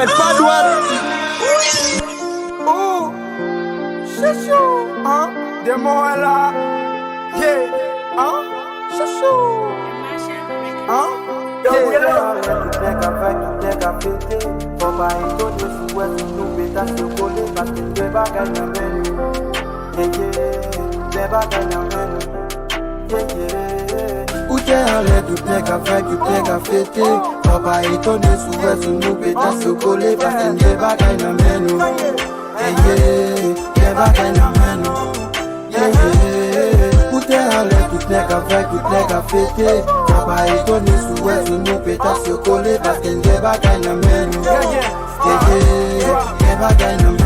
Bad one. Oh, chouchou, hein? Des mots là. Yeah, hein? Chouchou, hein? Ou t'es allé, tout n'est qu'à faire, tout n'est qu'à fêter. Papa étonné, souvent sous nous pétasse au collet. Parce que n'est pas qu'à y nous. N'est pas qu'à nous. Ou t'es allé, tout n'est qu'à faire, tout n'est qu'à fêter. Papa étonné, souvent sous nous pétasse au collet. Parce que n'est pas qu'à nous. N'est pas qu'à nous.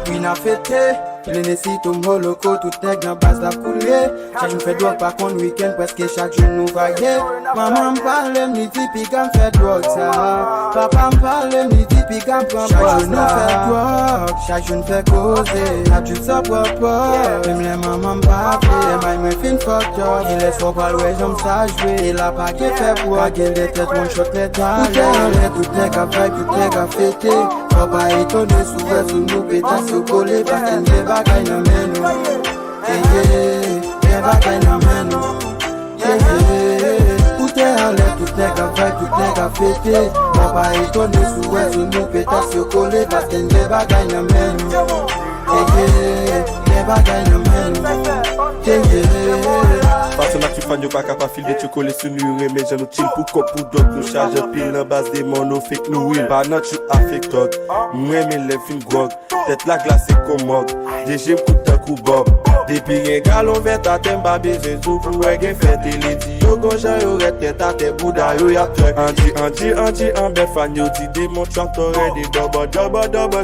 Oui, n'a fêté. Il est nécessaire au holoco, tout est dans base à couler. Chaque jour fait drogue, par contre week-end, presque chaque jour nous vaillait. Maman m'parle, me dit, puis qu'à fait drogue ça. Papa m'parle, me dit, puis qu'à prend chaque jour nous fait drogue, chaque jour nous fait causer. Adulte ça propre, même les mamans m'parle, mais fin fuck up. Il laisse faut pas ouais, j'aime ça jouer. Il a pas qu'à faire pour gagner des têtes, mon shot les dents. Tout est qu'à faire, tout est qu'à fêter. Papa étonné, souvent sous nous pétasse au collet. Parce qu'il n'est pas qu'à nous. N'est pas qu'à nous. Tout est à l'air, tout est qu'à faire, tout est qu'à fêter. Papa étonné, souvent sous nous pétasse au collet. Parce qu'il n'est pas qu'à nous. N'est pas qu'à nous. Parce que tu fais pas capable de te coller sur nous, mais je nous chill pour cop pour d'autres, nous charge pile en base des monos, fake nous will. Pas notre tu affect dog, moi mes lèvres fin grog, tête la glace est commode, DG m'coute un coup bob. Depuis un galon vert à thème, pas besoin de tout pour un fait et les dit yo gonja yo rete ta te bouda yo y'a truc. Anti, en belle fan yo dit des mon chanteur des double,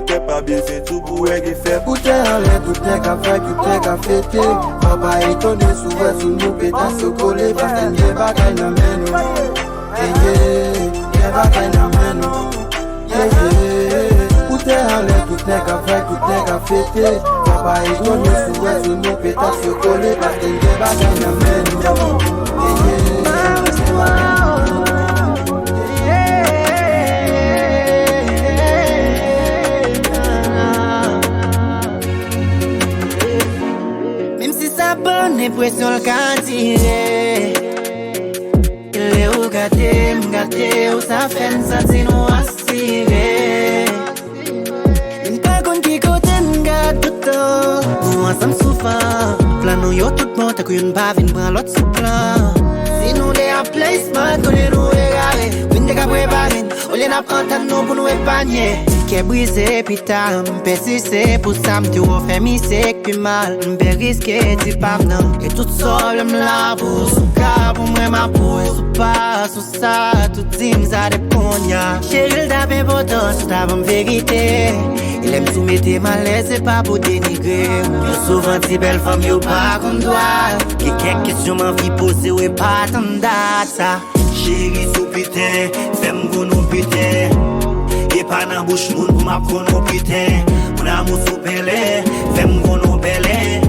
que pas besoin de tout pour un fait. Tout est à l'air, tout est qu'à faire, tout est qu'à fêter. Papa étonné, souvent sous nous pétasse au collet. Parce qu'il n'est pas qu'à nous. N'est pas qu'à nous. Tout est à l'air, tout est qu'à faire, tout est qu'à fêter. Papa étonné, souvent sous nous pétasse au collet. Parce qu'il n'est pas qu'à nous. Bonne pression le cantier. Il est où gâté, où ça fait une santé nous aspirer. Une pas qu'on qui côté m'gâte tout le temps. Nous ensemble souffrant. Plan nous yo tout bon, t'as qu'une bave, une prend l'autre sous plan. Si nous les a placement, qu'on les nous égaré. Une des cas préparés, on les n'a pas entendu pour nous épargner. Qui brisé puis t'as persisté pour ça me refait misé que mal me risquer tu pas non et tout seul me la pour sous cas pour moi ma peau sous pas sous ça tout dit ça dépend ya chérie d'abord pourtant c'est ta bonne vérité il aime tout mettre mal c'est pas pour dénigrer yo souvent si belle femme yo pas comme toi qui quelques questions m'envie poser ou pas tant date ça chérie sous pité femme vous nous pité et pas dans bouche moun pour m'a kono pité mon amour sous pelé femme kono belé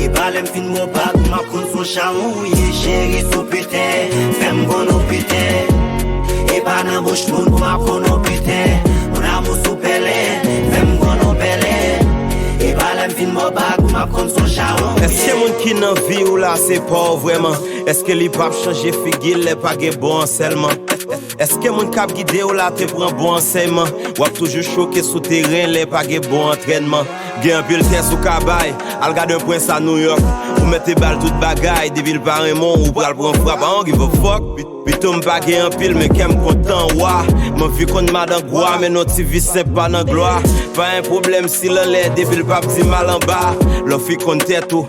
et pas l'aime fin mon pas pour m'a kono son chamou et chérie sous pité femme kono pité et pas dans bouche moun pour m'a kono pité mon amour sous pelé femme kono belé et pas l'aime fin mon pas pour m'a kono son chamou. Est-ce que moun qui nan vie ou là c'est pas vraiment? Est-ce que li pas changer figure les pas bon seulement? Est-ce que mon cap guidé ou là te prend bon enseignement? Ou toujours choqué sous terrain les pas bon entraînement? Gen un pile test sous cabay, al garde un prince à New York. Ou mettez balle toute bagaille, des villes par un monde ou pral prend frappe, on give a fuck. Puis tombe pas gen un pile mais qu'aime content, wa. Mon vie qu'on m'a dans gloire, mais notre vie c'est pas dans gloire. Pas un problème si l'enlève, des villes pas petit mal en bas. L'offre qu'on tête tout,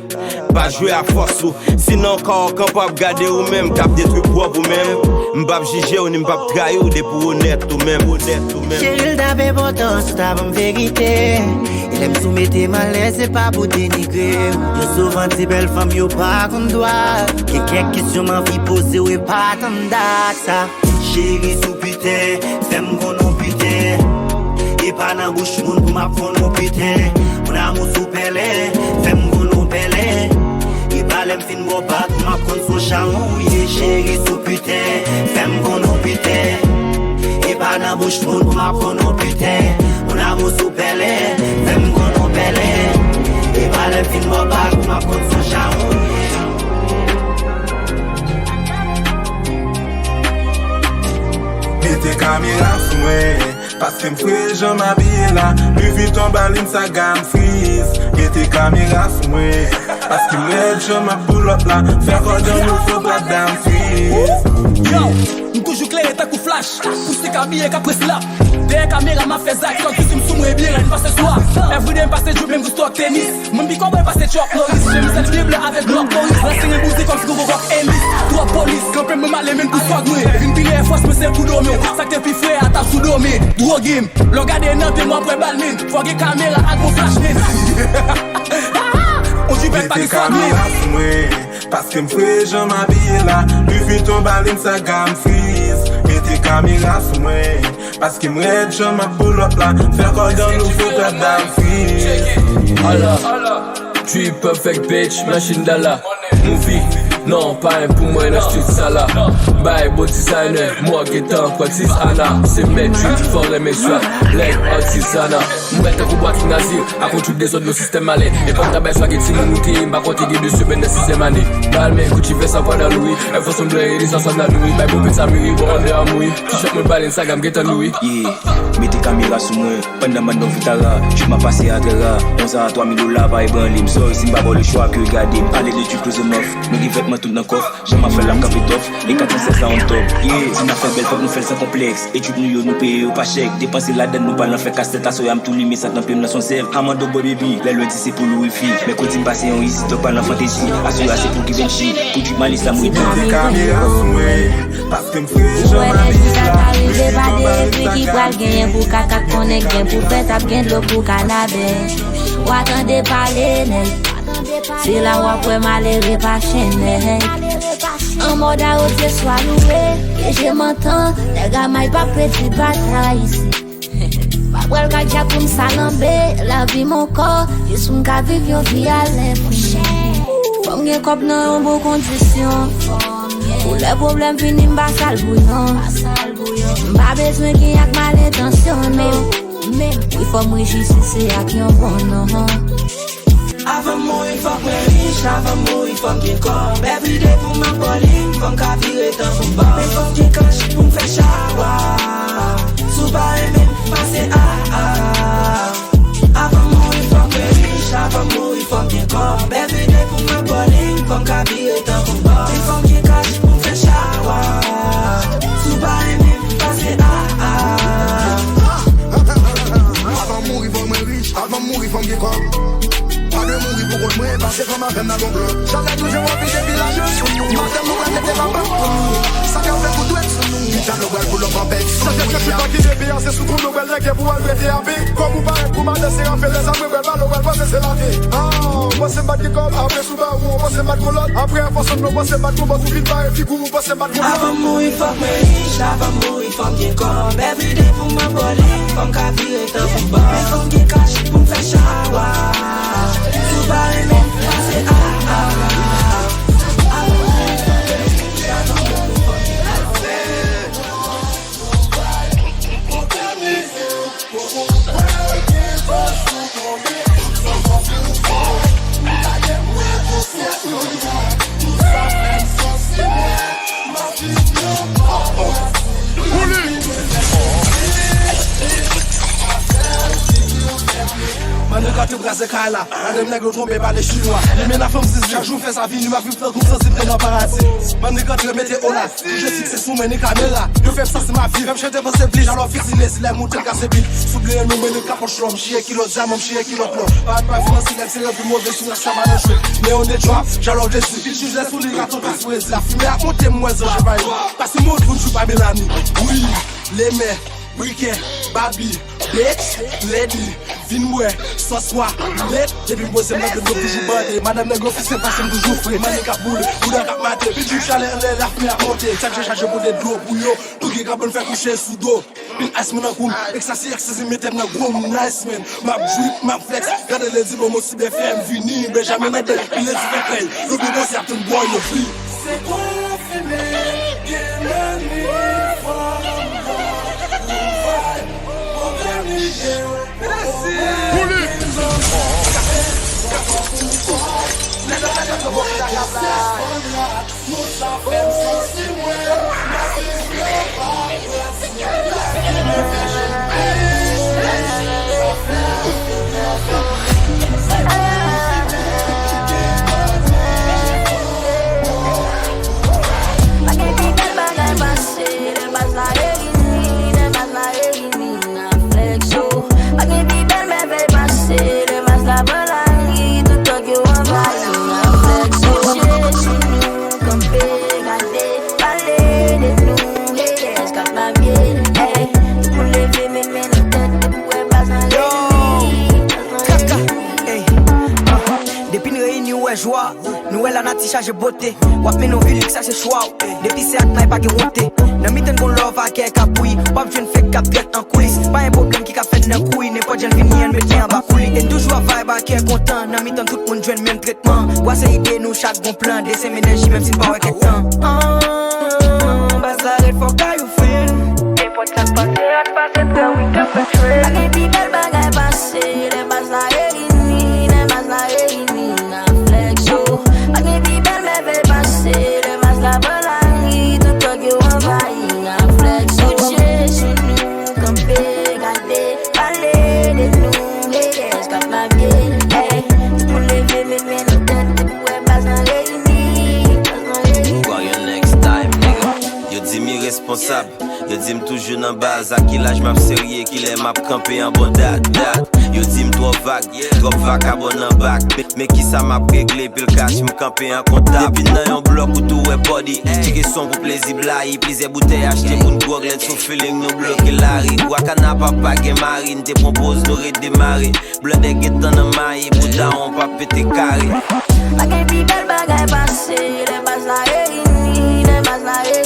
pas jouer à force ou. Sinon quand capable garder ou même, cap détruire pour vous-même. M'bap juger ou m'bap trahir ou des pour honnête ou même. Chérie d'abord pourtant c'est ta bonne vérité. Il aime soumettre mal c'est pas pour dénigrer. Yo souvent si belle femme yo pas comme toi. Et quelques questions m'envie poser ou pas tant date ça. Chérie sous pité, femme qu'on pité. Et pas dans bouche moun pour m'a qu'on pité. Mon amour sous pelé, femme qu'on belé. Et pas l'aime fin mon pas pour m'a qu'on son chamou. Et chérie sous pité, femme qu'on pité. dans bouche moun pour m'apprendre putain. Mon amour sous pelé, même qu'on pelé. Et pas le film mon bac pour m'apprendre son charme. Mettez caméra sur moi, parce que m'fouille j'en m'habille là. Lui vite en baline sa gamme freeze. Mettez caméra sur moi, parce que m'aide j'en m'a pull up là. Faire quoi dans nous faut pas dame freeze. Yo, m'toujours clair et tac ou flash. Pousse cabille qu'après cela. Des caméras m'a fait zack, quand tu me soumoues bien, elle passe ce soir. Everyday passe jour même pour stock tennis. Mon bico boy passe chop Norris. J'aime cette bible avec Glock Norris. La signe bousée comme si vous rock Ellis. Trois police, quand même mal les mêmes pour soit doué. Une pile et force me c'est pour dormir. Ça que t'es plus frère à ta sous dormir. Drogue le gars des notes et moi après balmine. Faut que caméra à gros flash mine. On dit pas qu'il soit doué. Parce que m'fouille j'en m'habille là. Lui vite en baline sa gamme freeze. Mettez caméra sur moi, parce que m'aide j'en m'a pull up là. Faire quoi dans nous faut pas dame freeze. Allah, tu perfect bitch, machine d'Allah. Movie, non, pas un pour moi, la street sala. Bye, beau designer, moi qui t'en quoi que c'est Anna. C'est mettre, tu ferais mes choix, like artisanat. M'mette un coup boîte nazi, à contre des autres, le système allé. Et quand t'as besoin de si mon outil, m'a compté de semaine de 6e année. Balme, écoute, tu fais ça pendant Louis. Elle fait son blé, il est sans la nuit. Bye, beau petit amiri, bon, on est à mouille. Tu chopes me balle, ça gamme, get un Louis. Yeah, mettez caméra sur moi, pendant ma novitara. Tu m'as passé à terre, 11 à 3000 $, va et branler. M'sort, si m'babo le choix que regarder. Allez, les tu close m'off. Nous vêtements tout dans le coffre, j'ai ma fait la capé d'off. Les 416 là on top. Yeah, si n'a fait belle, faut que nous fassions ça complexe. Et tu nous payer pas chèque. Dépenser la donne, nous pas l'en faire casse-tête. À soyam tout limé, ça t'en dans son sève. Amando boy baby, les lois c'est pour le wifi. Mais quand il passe, on hésite pas dans fantaisie. Assuré c'est pour qui vient chier. Pour du mal, ça mouille. Mettez caméra sur moi, parce que m'fouille j'en m'habille là. Lui vite en baline sa gamme freeze. pour caca connect bien pour faire tape gain de l'eau pour cannabis. Ou attendez parler c'est là où après malheureux pas chaîner. En mode à haute soit loué. Et je m'entends, les gars m'aille pas petit bataille ici. Pas pour le gars pour me salamber. La vie mon corps, je suis un gars vivre une vie à l'aise. Faut me gagner comme dans une bonne condition. Pour les problèmes finis m'bas sale bouillon. M'pas besoin qu'il y a que mal intentionné. Mais il faut me réjouir si c'est à qui on bon non. Avant moi, il faut que je riche, avant moi, il faut que je corps. Everyday pour ma colline, faut que je vire dans mon bar. Mais faut que je cache pour me faire shower. Sous bas et même passer Avant moi, il faut que je riche, avant moi, il faut que je corps. Everyday pour ma colline, faut que je vire dans mon bar. Mais faut que je cache pour me faire shower. Sous bas et même passer Avant mourir, faut me riche, avant mourir, faut me corps. Pas de mourir pour qu'on me passe comme un dans mon bloc. J'avais toujours envie de village. Madame, on va tête la barre. Ça qu'a fait pour tout être sous nous. Putain, le well pour le campette. Ça fait que je suis pas qui est bien, c'est sous tout le well qui pour le BTAB. Comme vous parlez pour ma danser, on fait les amis, well, le well, c'est la vie. Ah, moi c'est battre comme après sous bas, moi c'est battre pour l'autre. Après, en façon de moi c'est battre pour moi, tout vite pas, et figure, moi c'est battre pour l'autre. Avant moi, il faut que je riche, avant moi, il faut que je corps. Everyday pour ma body, faut que je vire dans mon bar. Mais faut que je cache pour me faire shower. Sous bas et même, c'est Mane ka te brase ka la, madame nègre trompé par les chinois. Les mènes à femme zizi, chaque jour fait sa vie, nous m'a vu faire comme ça, c'est dans paradis. Mane ka te remette au là, je sais que c'est sous mes caméras. Je fais ça, c'est ma vie, même chanter pour ses plis, j'allais fixer les moutons cassés bille. S'oublier nous, mais le capoche l'homme, chier qui l'autre jam, chier qui l'autre l'homme. Pas de pas financer, c'est le plus mauvais sur la chambre de jouer. Mais on est drop, j'allais dessus, je laisse sous les gâteaux, pas sous la fumée à monter moins, je vais y parce que moi, vous ne jouez pas Mélanie. Oui, les mères. Briquet, babi, bitch, lady, vinoué, s'assoit, let, depuis moi c'est mec de toujours bandé, madame nègre c'est pas c'est toujours frais, mané cap boule, boule cap maté, puis tu chalet la fumée à monter, chaque j'ai chargé pour des droits pour yo, tout qui cap faire coucher sous dos, une asme dans coum, et ça c'est excessif mettez dans gros nice man, ma drip, ma flex, regardez les dibos moi si BFM fini, Benjamin Nadel, il est super clair, le bébé c'est un boy le free. c'est quoi la fumée, Joie, Noël la nati charge beauté. Wap men nou vilik ça c'est choix. Depuis c'est ak nay pa gen ronte. Nan miten kon love ak kapouille. Pas besoin fait cap direct en coulisses. Pas un problème qui ka fait nan couille. N'importe quel vini en mettre en bas coulis. Et toujours vibe ak content. Nan miten tout monde joine même traitement. Wa c'est idée nous chaque bon plan. Dessin énergie même si pas avec temps. Bazar it for how you feel. N'importe quel passé à passer dans week-end fait trail. Bagay pi bel bagay passé. Les bazar et les bazar et responsable. Yo dis toujours dans base à qui l'âge m'a sérieux qui les m'a campé en bon date. Yo dis trop vague à bon en bac. Mais qui ça m'a réglé puis le cash m'a campé en comptable. Depuis dans un bloc où tout est body. Ticket son pour plaisir blague. Plusieurs bouteilles achetées pour une gourette sous feeling nous bloquer la rue. Wakana papa qui marine te propose nous redémarrer. Blood est dans le maille pour on pas péter carré. Bagay pi bel bagay passé. Les bases la réunie, les bases la réunie.